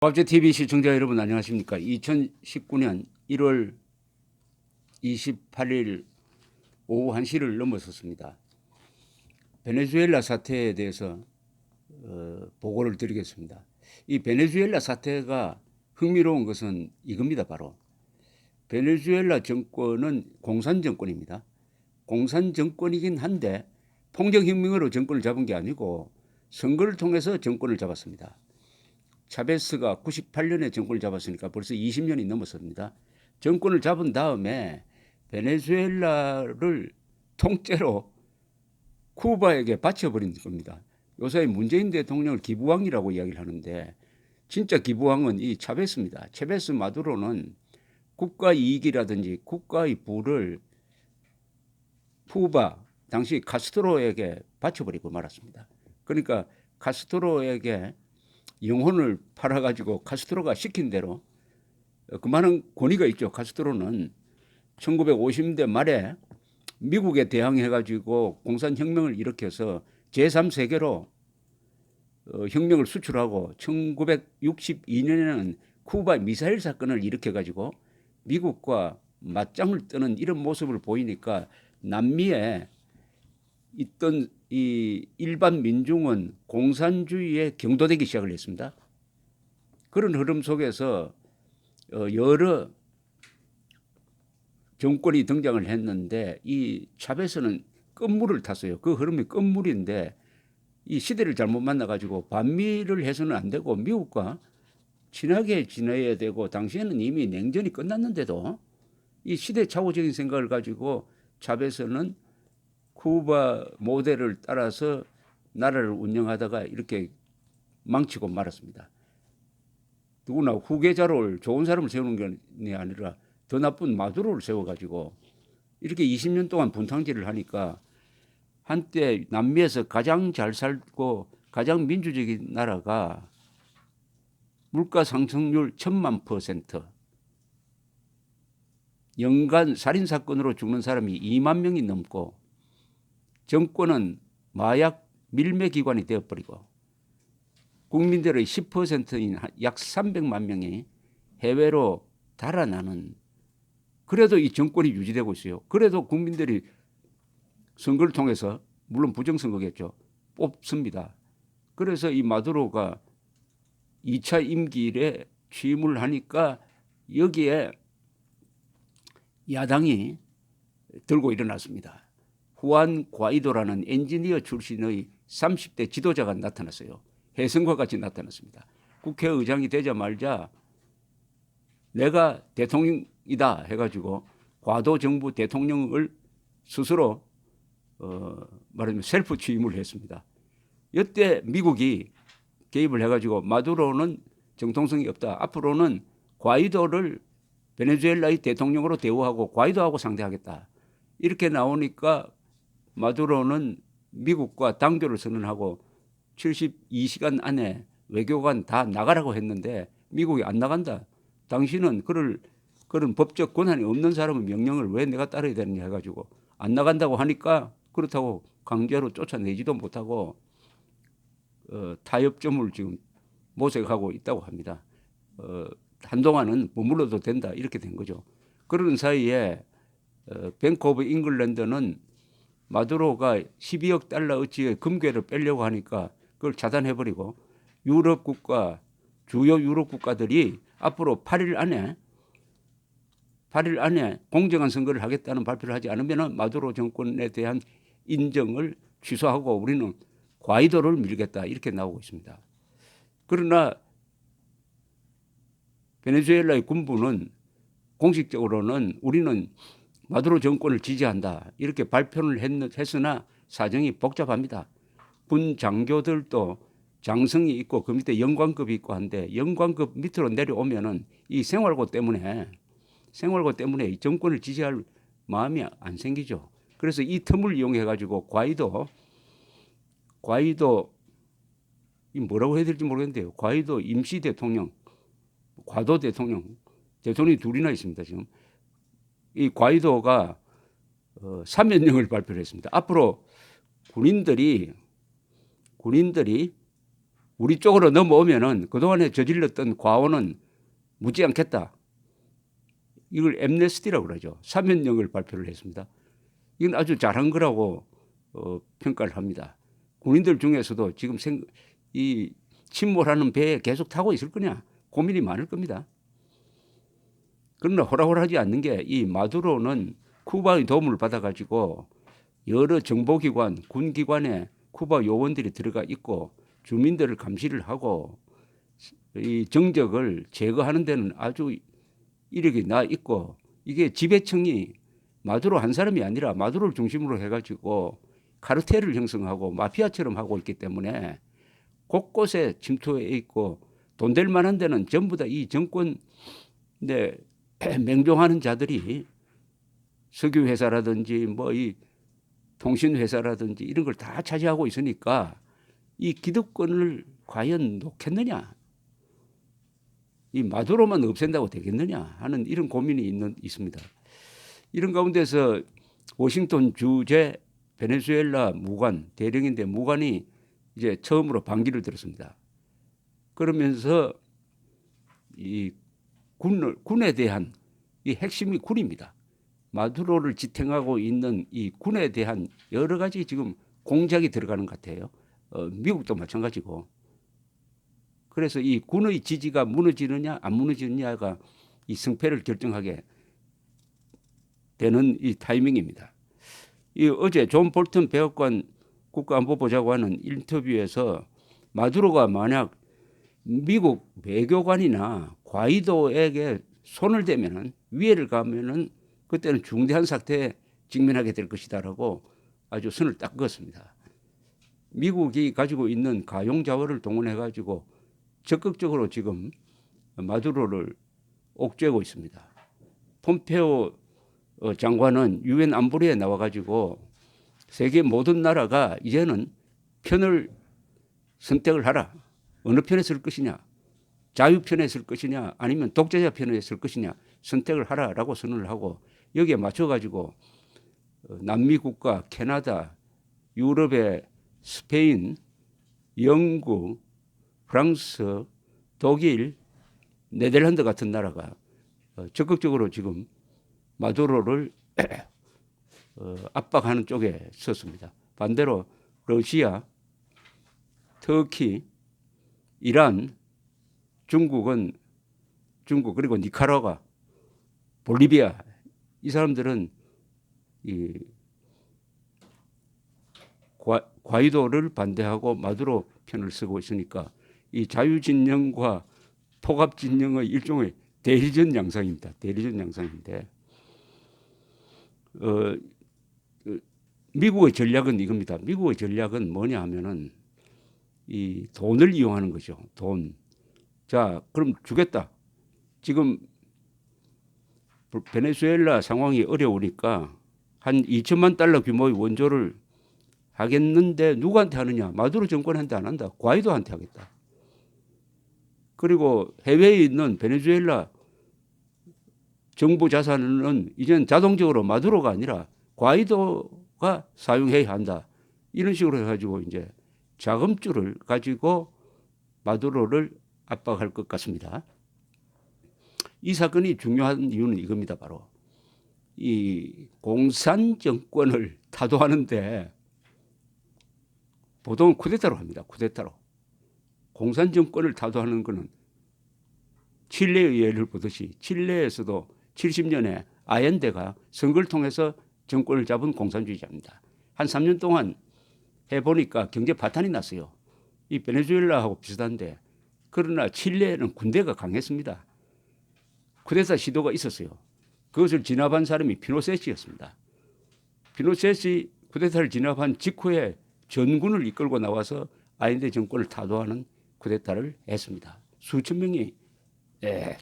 법제TV 시청자 여러분 안녕하십니까. 2019년 1월 28일 오후 1시를 넘어섰습니다. 베네수엘라 사태에 대해서 보고를 드리겠습니다. 이 베네수엘라 사태가 흥미로운 것은 이겁니다. 바로 베네수엘라 정권은 공산 정권입니다. 공산 정권이긴 한데 폭력혁명으로 정권을 잡은 게 아니고 선거를 통해서 정권을 잡았습니다. 차베스가 98년에 정권을 잡았으니까 벌써 20년이 넘었습니다. 정권을 잡은 다음에 베네수엘라를 통째로 쿠바에게 바쳐버린 겁니다. 요새 문재인 대통령을 기부왕이라고 이야기를 하는데 진짜 기부왕은 이 차베스입니다. 차베스 마두로는 국가 이익이라든지 국가의 부를 쿠바 당시 카스트로에게 바쳐버리고 말았습니다. 그러니까 카스트로에게 영혼을 팔아가지고 카스트로가 시킨 대로 그만한 권위가 있죠. 카스트로는 1950년대 말에 미국에 대항해가지고 공산혁명을 일으켜서 제3세계로 혁명을 수출하고 1962년에는 쿠바 미사일 사건을 일으켜가지고 미국과 맞짱을 뜨는 이런 모습을 보이니까 남미에 있던 이 일반 민중은 공산주의에 경도되기 시작을 했습니다. 그런 흐름 속에서 여러 정권이 등장을 했는데 이 차베스는 끝물을 탔어요. 그 흐름이 끝물인데 이 시대를 잘못 만나가지고 반미를 해서는 안 되고 미국과 친하게 지내야 되고 당시에는 이미 냉전이 끝났는데도 이 시대착오적인 생각을 가지고 차베스는 쿠바 모델을 따라서 나라를 운영하다가 이렇게 망치고 말았습니다. 누구나 후계자를 좋은 사람을 세우는 게 아니라 더 나쁜 마두로를 세워가지고 이렇게 20년 동안 분탕질을 하니까 한때 남미에서 가장 잘 살고 가장 민주적인 나라가 물가 상승률 1000만%, 연간 살인사건으로 죽는 사람이 2만 명이 넘고 정권은 마약 밀매기관이 되어버리고 국민들의 10%인 약 300만 명이 해외로 달아나는, 그래도 이 정권이 유지되고 있어요. 그래도 국민들이 선거를 통해서, 물론 부정선거겠죠, 뽑습니다. 그래서 이 마두로가 2차 임기에 취임을 하니까 여기에 야당이 들고 일어났습니다. 후안 과이도라는 엔지니어 출신의 30대 지도자가 나타났어요. 혜성과 같이 나타났습니다. 국회의장이 되자마자 내가 대통령이다 해가지고 과도 정부 대통령을 스스로 말하자면 셀프 취임을 했습니다. 이때 미국이 개입을 해가지고 마두로는 정통성이 없다. 앞으로는 과이도를 베네수엘라의 대통령으로 대우하고 과이도하고 상대하겠다. 이렇게 나오니까 마두로는 미국과 단교를 선언하고 72시간 안에 외교관 다 나가라고 했는데 미국이 안 나간다. 당신은 그런 법적 권한이 없는 사람의 명령을 왜 내가 따라야 되느냐 해가지고 안 나간다고 하니까 그렇다고 강제로 쫓아내지도 못하고 타협점을 지금 모색하고 있다고 합니다. 한동안은 머물러도 된다 이렇게 된 거죠. 그런 사이에 뱅크 오브 잉글랜드는 마두로가 12억 달러어치의 금괴를 빼려고 하니까 그걸 차단해버리고 유럽 국가, 주요 유럽 국가들이 앞으로 8일 안에 공정한 선거를 하겠다는 발표를 하지 않으면 마두로 정권에 대한 인정을 취소하고 우리는 과이도를 밀겠다 이렇게 나오고 있습니다. 그러나 베네수엘라의 군부는 공식적으로는 우리는 마두로 정권을 지지한다 이렇게 발표를 했으나 사정이 복잡합니다. 군 장교들도 장성이 있고 그 밑에 영관급이 있고 한데 영관급 밑으로 내려오면은 이 생활고 때문에 이 정권을 지지할 마음이 안 생기죠. 그래서 이 틈을 이용해 가지고 과이도 이 뭐라고 해야 될지 모르겠는데요. 과이도 임시 대통령, 과도 대통령이 둘이나 있습니다. 지금 이 과이도가 사면령을 발표를 했습니다. 앞으로 군인들이 우리 쪽으로 넘어오면은 그동안에 저질렀던 과오는 묻지 않겠다. 이걸 엠네스티라고 그러죠. 사면령을 발표를 했습니다. 이건 아주 잘한 거라고 평가를 합니다. 군인들 중에서도 지금 이 침몰하는 배에 계속 타고 있을 거냐 고민이 많을 겁니다. 그러나 호락호락하지 않는 게 이 마두로는 쿠바의 도움을 받아가지고 여러 정보기관, 군기관에 쿠바 요원들이 들어가 있고 주민들을 감시를 하고 이 정적을 제거하는 데는 아주 이력이 나 있고 이게 지배층이 마두로 한 사람이 아니라 마두로를 중심으로 해가지고 카르텔을 형성하고 마피아처럼 하고 있기 때문에 곳곳에 침투해 있고 돈 될 만한 데는 전부 다 이 정권 맹종하는 자들이 석유회사라든지 뭐 이 통신회사라든지 이런 걸 다 차지하고 있으니까 이 기득권을 과연 놓겠느냐, 이 마두로만 없앤다고 되겠느냐 하는 이런 고민이 있습니다. 이런 가운데서 워싱턴 주재 베네수엘라 무관 대령인데 무관이 이제 처음으로 반기를 들었습니다. 그러면서 이 군에 대한 이 핵심이 군입니다. 마두로를 지탱하고 있는 이 군에 대한 여러 가지 지금 공작이 들어가는 것 같아요. 미국도 마찬가지고. 그래서 이 군의 지지가 무너지느냐 안 무너지느냐가 이 승패를 결정하게 되는 이 타이밍입니다. 이 어제 존 볼턴 백악관 국가안보보좌관은 인터뷰에서 마두로가 만약 미국 외교관이나 과이도에게 손을 대면은 위해를 가면은 그때는 중대한 사태에 직면하게 될 것이다라고 아주 선을 딱 그었습니다. 미국이 가지고 있는 가용 자원을 동원해 가지고 적극적으로 지금 마두로를 옥죄고 있습니다. 폼페오 장관은 유엔 안보리에 나와 가지고 세계 모든 나라가 이제는 편을 선택을 하라. 어느 편에 설 것이냐, 자유 편에 설 것이냐, 아니면 독재자 편에 설 것이냐 선택을 하라라고 선언을 하고 여기에 맞춰 가지고 남미 국가, 캐나다, 유럽의 스페인, 영국, 프랑스, 독일, 네덜란드 같은 나라가 적극적으로 지금 마두로를 압박하는 쪽에 섰습니다. 반대로 러시아, 터키, 이란, 중국 그리고 니카라과, 볼리비아 이 사람들은 이 과이도를 반대하고 마두로 편을 쓰고 있으니까 이 자유진영과 포갑진영의 일종의 대리전 양상입니다. 대리전 양상인데 미국의 전략은 이겁니다. 미국의 전략은 뭐냐 하면은 이 돈을 이용하는 거죠. 돈. 자, 그럼 주겠다. 지금 베네수엘라 상황이 어려우니까 한 2천만 달러 규모의 원조를 하겠는데 누구한테 하느냐? 마두로 정권한테 안 한다. 과이도한테 하겠다. 그리고 해외에 있는 베네수엘라 정부 자산은 이제는 자동적으로 마두로가 아니라 과이도가 사용해야 한다. 이런 식으로 해가지고 이제 자금줄을 가지고 마두로를 압박할 것 같습니다. 이 사건이 중요한 이유는 이겁니다. 바로 이 공산 정권을 타도하는데 보통 쿠데타로 합니다. 쿠데타로. 공산 정권을 타도하는 것은 칠레의 예를 보듯이 칠레에서도 70년에 아옌데가 선거를 통해서 정권을 잡은 공산주의자입니다. 한 3년 동안 해보니까 경제 파탄이 났어요. 이 베네수엘라하고 비슷한데 그러나 칠레는 군대가 강했습니다. 쿠데타 시도가 있었어요. 그것을 진압한 사람이 피노세트였습니다. 피노세트이 쿠데타를 진압한 직후에 전군을 이끌고 나와서 아인데 정권을 타도하는 쿠데타를 했습니다. 수천 명이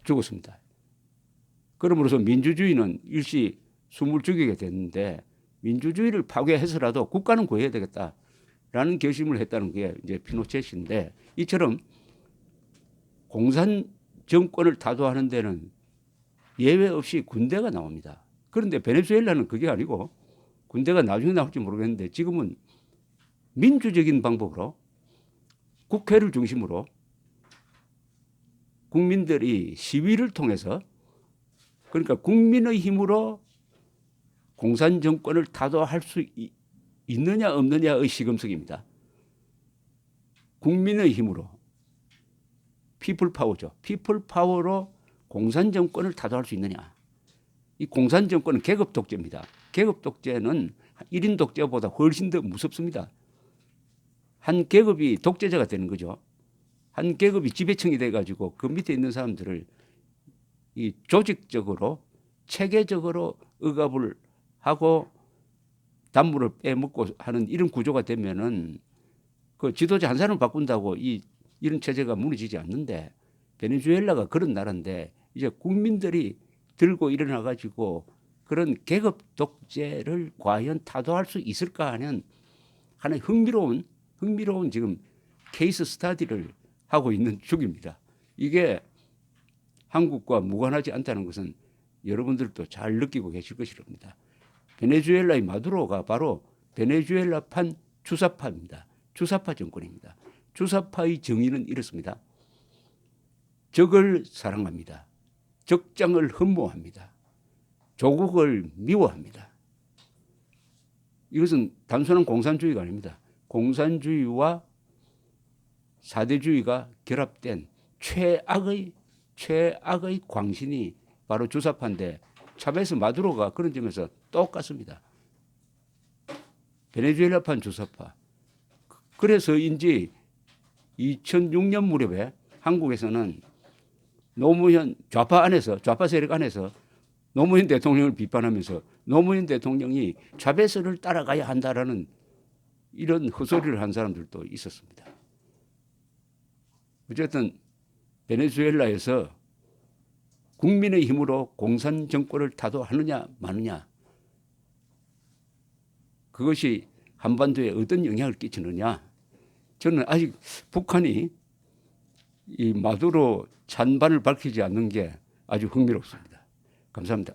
죽었습니다. 그러므로서 민주주의는 일시 숨을 죽이게 됐는데 민주주의를 파괴해서라도 국가는 구해야 되겠다라는 결심을 했다는 게 이제 피노체트인데 이처럼 공산 정권을 타도하는 데는 예외 없이 군대가 나옵니다. 그런데 베네수엘라는 그게 아니고 군대가 나중에 나올지 모르겠는데 지금은 민주적인 방법으로 국회를 중심으로 국민들이 시위를 통해서 그러니까 국민의 힘으로 공산 정권을 타도할 수 있느냐 없느냐의 시금석입니다. 국민의 힘으로 피플 파워죠. 피플 파워로 공산 정권을 타도할 수 있느냐. 이 공산 정권은 계급 독재입니다. 계급 독재는 1인 독재보다 훨씬 더 무섭습니다. 한 계급이 독재자가 되는 거죠. 한 계급이 지배층이 돼가지고 그 밑에 있는 사람들을 이 조직적으로 체계적으로 억압을 하고 단물을 빼먹고 하는 이런 구조가 되면은 그 지도자 한 사람을 바꾼다고 이런 체제가 무너지지 않는데 베네수엘라가 그런 나라인데 이제 국민들이 들고 일어나 가지고 그런 계급 독재를 과연 타도할 수 있을까 하는 하나의 흥미로운 지금 케이스 스터디를 하고 있는 중입니다. 이게 한국과 무관하지 않다는 것은 여러분들도 잘 느끼고 계실 것이랍니다. 베네수엘라의 마두로가 바로 베네수엘라판 주사파입니다. 주사파 정권입니다. 주사파의 정의는 이렇습니다. 적을 사랑합니다. 적장을 흠모합니다. 조국을 미워합니다. 이것은 단순한 공산주의가 아닙니다. 공산주의와 사대주의가 결합된 최악의 광신이 바로 주사파인데 차베스 마두로가 그런 점에서 똑같습니다. 베네수엘라판 주사파. 그래서인지 2006년 무렵에 한국에서는 노무현 좌파 세력 안에서 노무현 대통령을 비판하면서 노무현 대통령이 차베스를 따라가야 한다라는 이런 헛소리를 한 사람들도 있었습니다. 어쨌든 베네수엘라에서 국민의 힘으로 공산 정권을 타도하느냐 마느냐 그것이 한반도에 어떤 영향을 끼치느냐 저는 아직 북한이 이 마두로 찬반을 밝히지 않는 게 아주 흥미롭습니다. 감사합니다.